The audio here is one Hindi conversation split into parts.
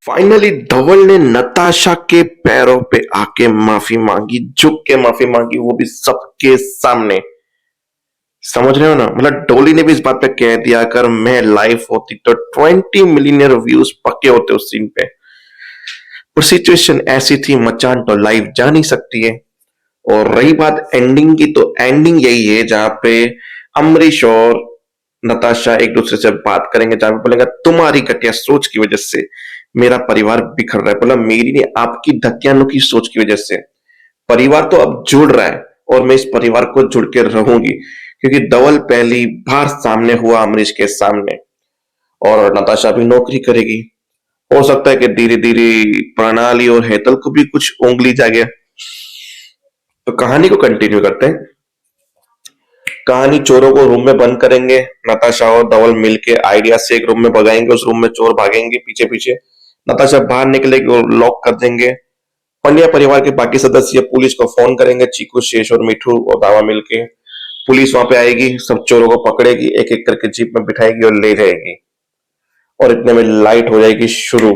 फाइनली धवल ने नताशा के पैरों पे आके माफी मांगी, झुक के माफी मांगी, वो भी सबके सामने। समझ रहे हो ना? मतलब डोली ने भी इस बात पे कह दिया अगर मैं लाइव होती तो 20 मिलियन व्यूज पक्के होते उस सीन पे। और सिचुएशन ऐसी थी, मचान तो लाइव जा नहीं सकती है। और रही बात एंडिंग की, तो एंडिंग यही है जहां पे अमरीश और नताशा एक दूसरे से बात करेंगे, जहां पे बोलेंगे तुम्हारी घटिया सोच की वजह से मेरा परिवार बिखर रहा है। बोला मेरी नहीं, आपकी धक्यानों की सोच की वजह से परिवार तो अब जुड़ रहा है और मैं इस परिवार को जुड़ के रहूंगी, क्योंकि धवल पहली बार सामने हुआ अमरीश के सामने। और नताशा भी नौकरी करेगी। हो सकता है कि धीरे धीरे प्रणाली और हेतल को भी कुछ उंगली जागे। तो कहानी को कंटिन्यू करते हैं। कहानी चोरों को रूम में बंद करेंगे, नताशा और धवल मिलके आइडिया से एक रूम में भगाएंगे, उस रूम में चोर भागेंगे पीछे पीछे, नताशा बाहर निकलेगी और लॉक कर देंगे। पंड्या परिवार के बाकी सदस्य पुलिस को फोन करेंगे, चीकू, शेष और मिठू और दावा मिलके। पुलिस वहां पे आएगी, सब चोरों को पकड़ेगी, एक एक करके जीप में बिठाएगी और ले जाएगी। और इतने में लाइट हो जाएगी शुरू।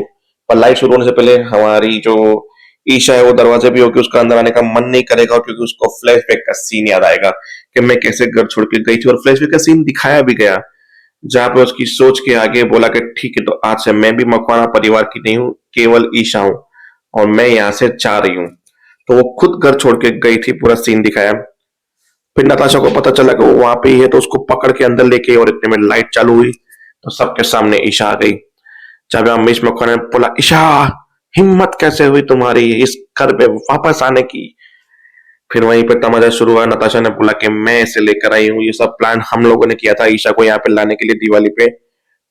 पर लाइट शुरू होने से पहले हमारी जो ईशा है वो दरवाजे भी होगी, उसका अंदर आने का मन नहीं करेगा, क्योंकि उसको फ्लैशबैक का सीन याद आएगा कि मैं कैसे घर छोड़ के गई थी। और फ्लैशबैक का सीन दिखाया भी गया, जहां पे उसकी सोच के आगे बोला कि ठीक है, तो आज से मैं भी मकवाना परिवार की नहीं हूँ, केवल ईशा हूँ और मैं यहाँ से जा रही हूँ। तो वो खुद घर छोड़ के गई थी, पूरा सीन दिखाया। फिर नताशा को पता चला कि वो वहां पे ही है, तो उसको पकड़ के अंदर लेके, और इतने में लाइट चालू हुई तो सबके सामने ईशा आ गई। जब अमीश मकवाना ने बोला ईशा हिम्मत कैसे हुई तुम्हारी इस घर पे वापस आने की। फिर वहीं पे तमाशा शुरू हुआ। नताशा ने बोला कि मैं इसे लेकर आई हूँ, ये सब प्लान हम लोगों ने किया था ईशा को यहाँ पे लाने के लिए दिवाली पे,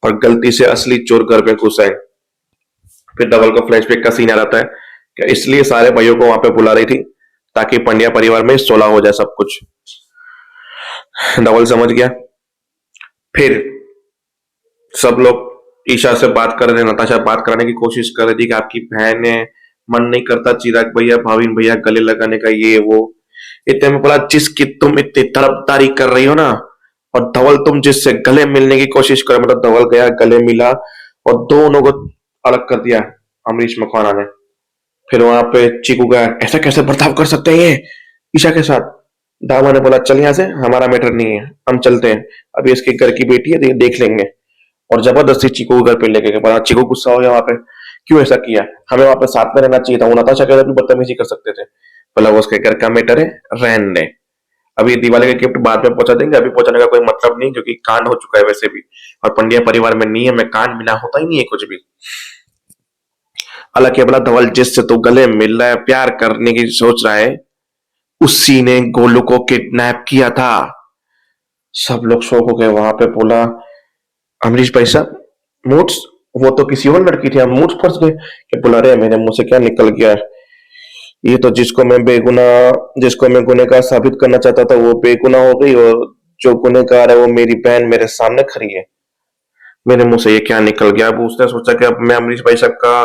पर गलती से असली चोर घर पे घुस आए। फिर डबल को फ्लैशबैक का सीन आ जाता है कि इसलिए सारे भाइयों को वहां पे बुला रही थी ताकि पंड्या परिवार में सोलह हो जाए सब कुछ। डबल समझ गया। फिर सब लोग ईशा से बात कर रहे थे, नताशा बात कराने की कोशिश कर रही थी कि आपकी बहन है, मन नहीं करता चिराग भैया भाविन भैया गले लगाने का, ये वो। इतने में बोला जिसकी तुम इतनी तरफदारी कर रही हो ना, और धवल तुम जिससे गले मिलने की कोशिश कर, मतलब धवल गया, गले मिला और दोनों को अलग कर दिया अमरीश मकवाना ने। फिर वहां पे चीकू गया, ऐसा कैसे बर्ताव कर सकते हैं ये ईशा के साथ। दामा ने बोला चल यहाँ से, हमारा मैटर नहीं है, हम चलते हैं, अभी इसके घर की बेटी है, देख लेंगे। और जबरदस्ती चीकू को घर पे लेके गए। चीकू गुस्सा हो गया, वहां पे क्यों ऐसा किया, हमें वहां पे साथ में रहना चाहिए था, वो नताशा के साथ भी बदतमीजी कर सकते थे। बोला वो उसके घर का मैटर है, रहन दे, अभी दिवाली का गिफ्ट बाद में पहुंचा देंगे, अभी पहुंचाने का कोई मतलब नहीं, क्योंकि कांड हो चुका है वैसे भी, और पंड्या परिवार में नियम में कांड बिना होता ही नहीं है कुछ भी। हालांकि बोला धवल जिससे तो गले मिल रहा है, प्यार करने की सोच रहा है, उसी ने गोलू को किडनैप किया था। सब लोग शौक हो गए। वहां पे बोला अमरीश भाई साहब मूड्स, वो तो किसी और लड़की थी, हम मूड्स फंस गए। कि बुला रहे मेरे मुंह से क्या निकल गया है, ये तो जिसको मैं गुनहगार साबित करना चाहता था वो बेगुनाह हो गई, और जो गुनहगार है वो मेरी बहन मेरे सामने खड़ी है। मेरे मुंह से ये क्या निकल गया। अब उसने सोचा कि अब मैं अमरीश भाई साहब का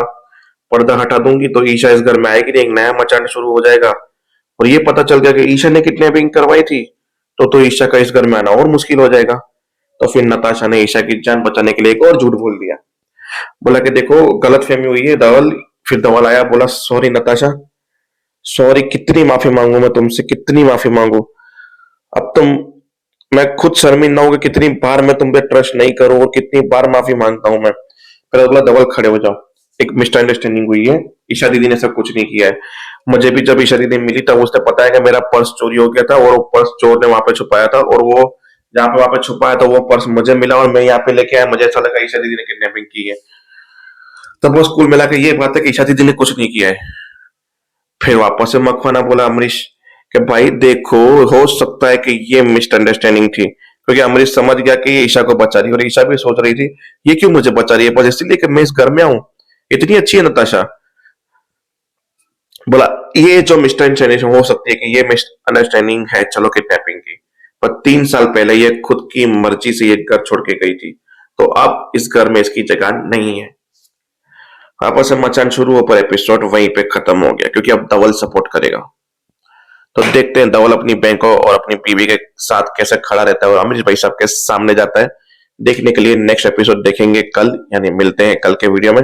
पर्दा हटा दूंगी तो ईशा इस घर में आएगी नहीं, एक नया मचान शुरू हो जाएगा। और ये पता चल गया कि ईशा ने किडनैपिंग करवाई थी, तो ईशा का इस घर में आना और मुश्किल हो जाएगा। तो फिर नताशा ने ईशा की जान बचाने के लिए एक और झूठ बोल दिया। बोला कि देखो गलत फहमी हुई है धवल। फिर धवल आया, बोला सॉरी नताशा, सॉरी, कितनी माफी मांगू मैं तुमसे, कितनी माफी मांगू। अब तुम, मैं खुद शर्मिंदा हूं कि कितनी बार मैं तुम पे ट्रस्ट नहीं करूं और कितनी बार माफी मांगता हूं मैं। फिर बोला धवल खड़े हो जाओ, एक मिसअंडरस्टैंडिंग हुई है, ईशा दीदी ने सब कुछ नहीं किया है। मुझे भी जब ईशा दीदी मिली तब उसने पता है कि मेरा पर्स चोरी हो गया था, और वो पर्स चोर ने वहां पे छुपाया था, और वो जहाँ पे वहां पे छुपाया था वो पर्स मुझे मिला और मैं यहाँ पे लेके आया, मुझे ऐसा लगा ईशा दीदी ने किडनैपिंग की है। तब वो स्कूल मिला के ये बात है कि ईशा दीदी ने कुछ नहीं किया है। फिर वापस से मखवाना बोला अमरीश कि भाई देखो हो सकता है कि ये मिसअंडरस्टैंडिंग थी, क्योंकि अमरीश समझ गया कि ये ईशा को बचा रही है, और ईशा भी सोच रही थी ये क्यों मुझे बचा रही है, बस इसलिए कि मैं इस घर में आऊं, इतनी अच्छी है नताशा। बोला ये जो मिसअंडरस्टैंडिंग हो सकती है कि ये मिसअंडरस्टैंडिंग है चलो किडनैपिंग की, पर 3 साल पहले ये खुद की मर्जी से ये घर छोड़ के गई थी, तो अब इस घर में इसकी जगह नहीं है। वापस से मचान शुरू हो, पर एपिसोड वहीं पे खत्म हो गया, क्योंकि अब धवल सपोर्ट करेगा। तो देखते हैं धवल अपनी बैंकों और अपनी बीवी के साथ कैसे खड़ा रहता है और अमरीश भाई साहब के सामने जाता है। देखने के लिए नेक्स्ट एपिसोड देखेंगे कल, यानी मिलते हैं कल के वीडियो में।